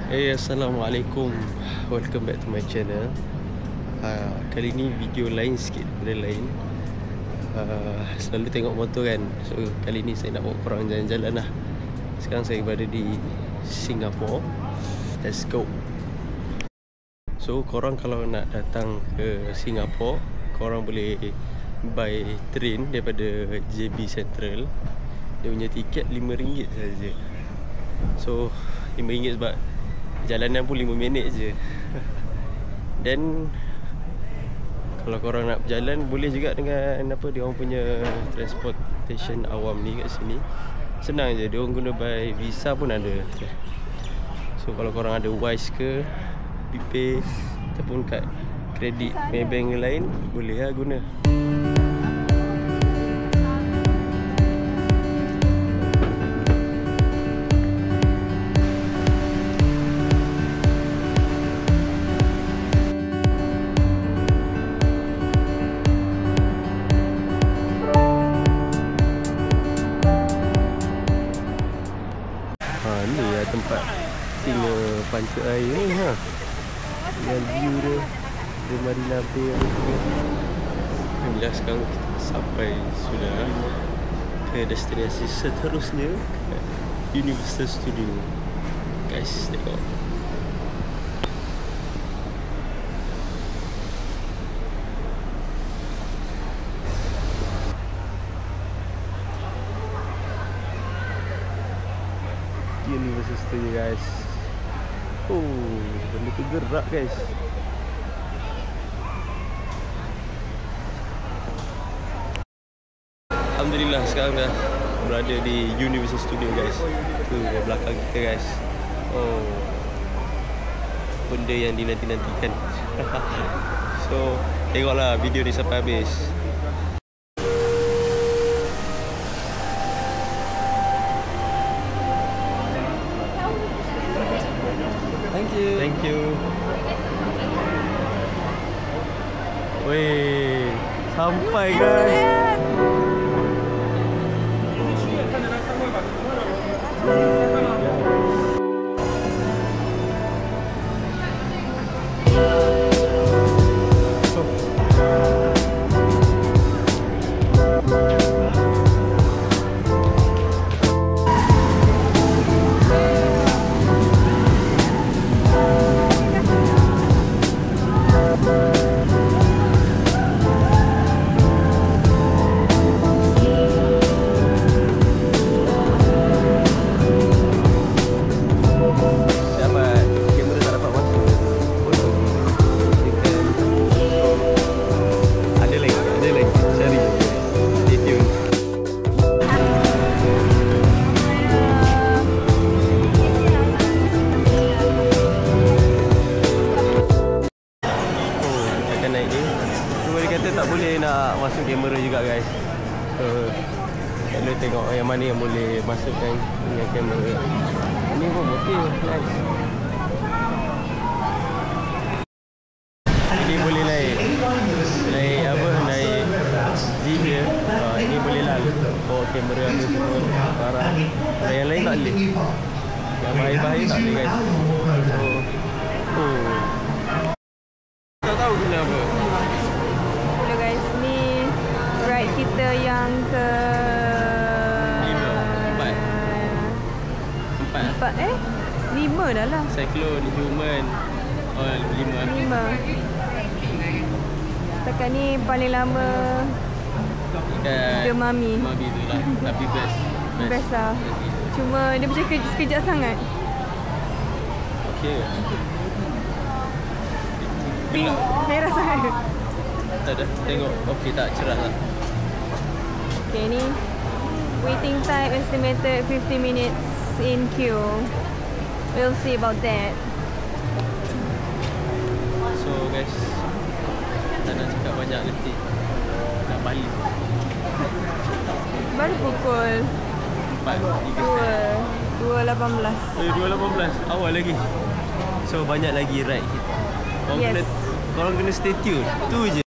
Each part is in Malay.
Assalamualaikum. Welcome back to my channel. Kali ni video lain sikit daripada lain. Selalu tengok motor kan. So kali ni saya nak bawa korang jalan-jalan lah. Sekarang saya berada di Singapura. Let's go. So korang kalau nak datang ke Singapura, korang boleh buy train daripada JB Central. Dia punya tiket RM5 saja. So RM5 sebab jalanan pun 5 minit je. Dan kalau korang nak berjalan, boleh juga dengan apa, dia orang punya transportation awam ni kat sini. Senang je, dia orang guna by visa pun ada. So kalau korang ada Wise ke BPay ataupun kad kredit Maybank lain, boleh lah guna. Ni lah tempat singa panca air ni ha. Dengan view dia di Marina Bay. Alhamdulillah sekarang kita sampai sudah ke destinasi seterusnya, Universal Studio. Guys, tengok. Universal Studio guys. Oh, benda tu gerak guys. Alhamdulillah sekarang dah berada di Universal Studio guys. Tu di belakang kita guys. Oh, benda yang dinanti-nantikan. So tengoklah video ni sampai habis. Thank you. Weh, sampai guys. Tak boleh nak masuk kamera juga guys. So kita tengok yang mana yang boleh masukkan dengan kamera. Ini pun okey guys. Ini boleh naik apa, naik jeep dia. Ini boleh lah bawa kamera apa semua barang. Yang lain tak boleh. Yang bahaya-bahaya tak boleh guys. So tak tahu kenapa. Kita yang ke 5 dah lah. Cyclone, Human. Oh, 5. Setakat ni paling lama The Mummy. Mummy tu lah. Tapi best lah. Cuma dia macam sekejap sangat. Okey. Pink, merah sangat. Tak dah, tengok. Okey tak, cerah lah. Okay, ni waiting time estimated 50 minutes in queue. We'll see about that. So guys, tak nak cakap banyak nanti nak balik. Baru pukul 2.18. 2.18, awal lagi. So banyak lagi ride kita. Korang kena stay tune. Tu je.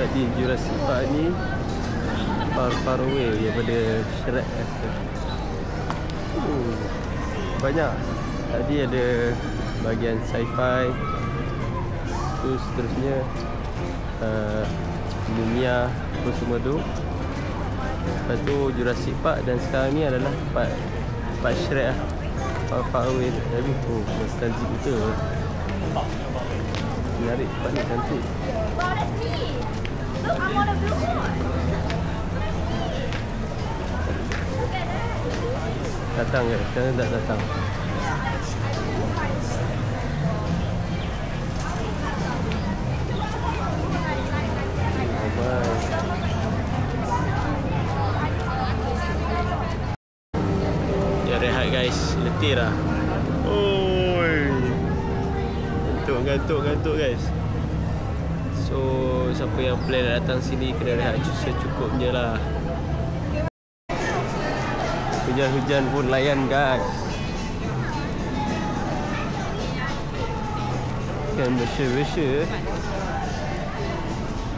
Jadi Jurassic Park ni far away daripada Shrek. Banyak. Tadi ada bahagian sci-fi, terus seterusnya Mumia, terus semua tu. Lepas tu Jurassic Park, dan sekarang ni adalah part Shrek lah. Far away. Tapi nostalgic betul. Menarik, tempat ni cantik. Datang ke? Sekarang tak datang. Ya, rehat guys. Letih dah. Oi. Gantuk guys. So siapa yang plan nak datang sini kena rehat secukupnya lah. Hujan-hujan pun layan guys. Kan bersya-bersya.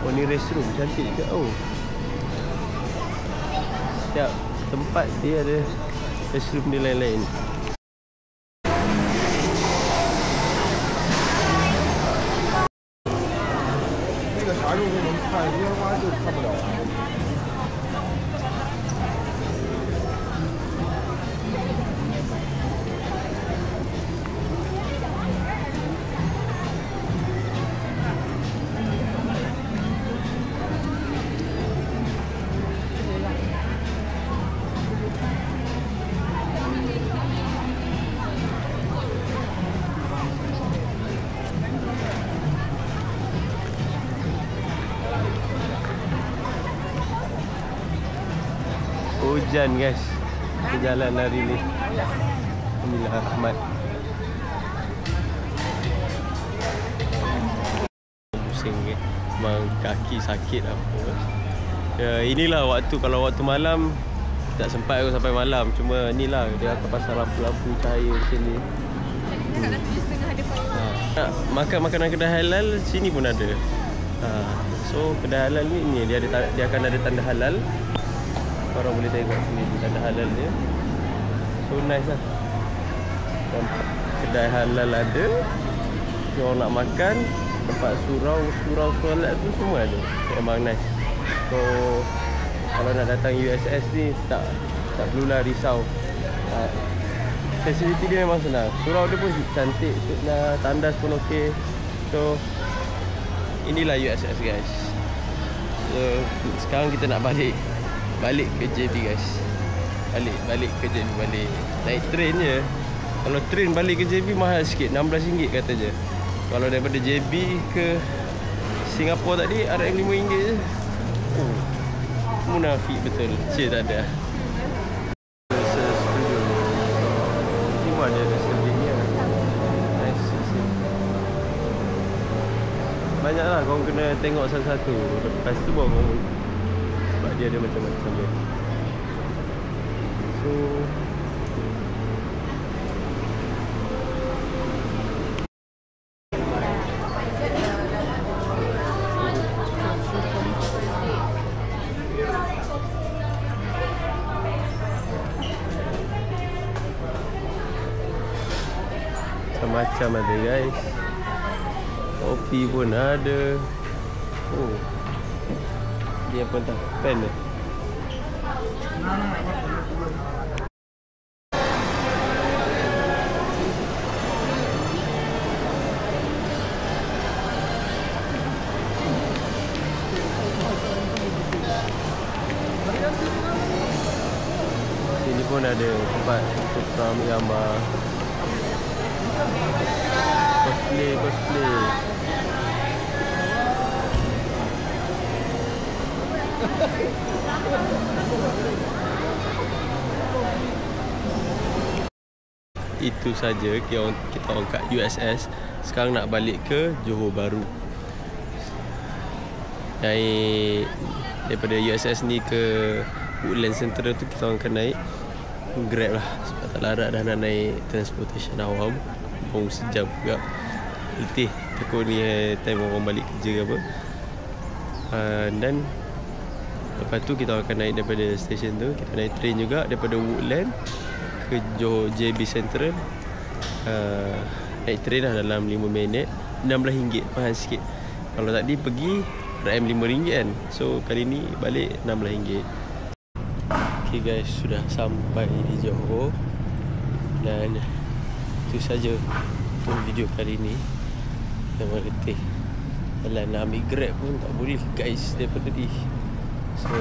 Oh, ni restroom cantik juga. Oh, setiap tempat dia ada restroom dia lain-lain. Hujan guys, jalan hari ni. Alhamdulillah rahmat. Pusing ke, memang kaki sakit apa. Ya, inilah waktu, kalau waktu malam tak sempat aku sampai malam. Cuma inilah dia akan pasang lampu-lampu cahaya macam ni. Nak makan makanan kedai halal sini pun ada. So kedai halal ni dia akan ada tanda halal. Korang boleh tengok sini tanda halal dia. So nice lah. Kedai halal ada. Kalau orang nak makan, tempat surau solat tu semua ada. Memang nice. So kalau nak datang USS ni tak perlulah risau. Fasiliti dia memang senang. Surau dia pun cantik, tandas pun okey. So inilah USS guys. So sekarang kita nak balik ke JB guys. Balik ke JB, balik naik train je. Kalau train balik ke JB mahal sikit, RM16 kata je. Kalau daripada JB ke Singapura tadi RM5 je. Oh, munafik betul. Cik tak ada. Ni pun ada reservingnya. Nice. Banyaklah korang kena tengok satu-satu. Lepas tu baru korang, sebab dia ada macam-macam dia. So macam-macam ada guys. Kopi pun ada. Oh, dia apa entah, pen dia. Sini pun ada tempat untuk ambil gambar. Cosplay. Itu saja kita orang kat USS. Sekarang nak balik ke Johor Bahru. Daripada USS ni ke Woodlands Central tu kita orang akan naik Grab lah. Sebab tak larat dah nak naik transportation awam. Baru sejam juga. Letih. Takut ni time orang balik kerja ke apa. Dan lepas tu kita akan naik daripada stesen tu. Kita naik train juga daripada Woodland ke Johor JB Central. Naik train lah dalam 5 minit. RM16, mahal sikit. Kalau tadi pergi RM5 kan. So kali ni balik RM16. Okay guys, sudah sampai di Johor. Dan itu saja untuk video kali ni. Memang letih. Kalau nak ambil Grab pun tak boleh guys daripada ni. So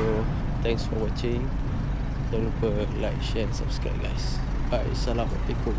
thanks for watching. Jangan lupa like, share and subscribe guys. Bye. Assalamualaikum.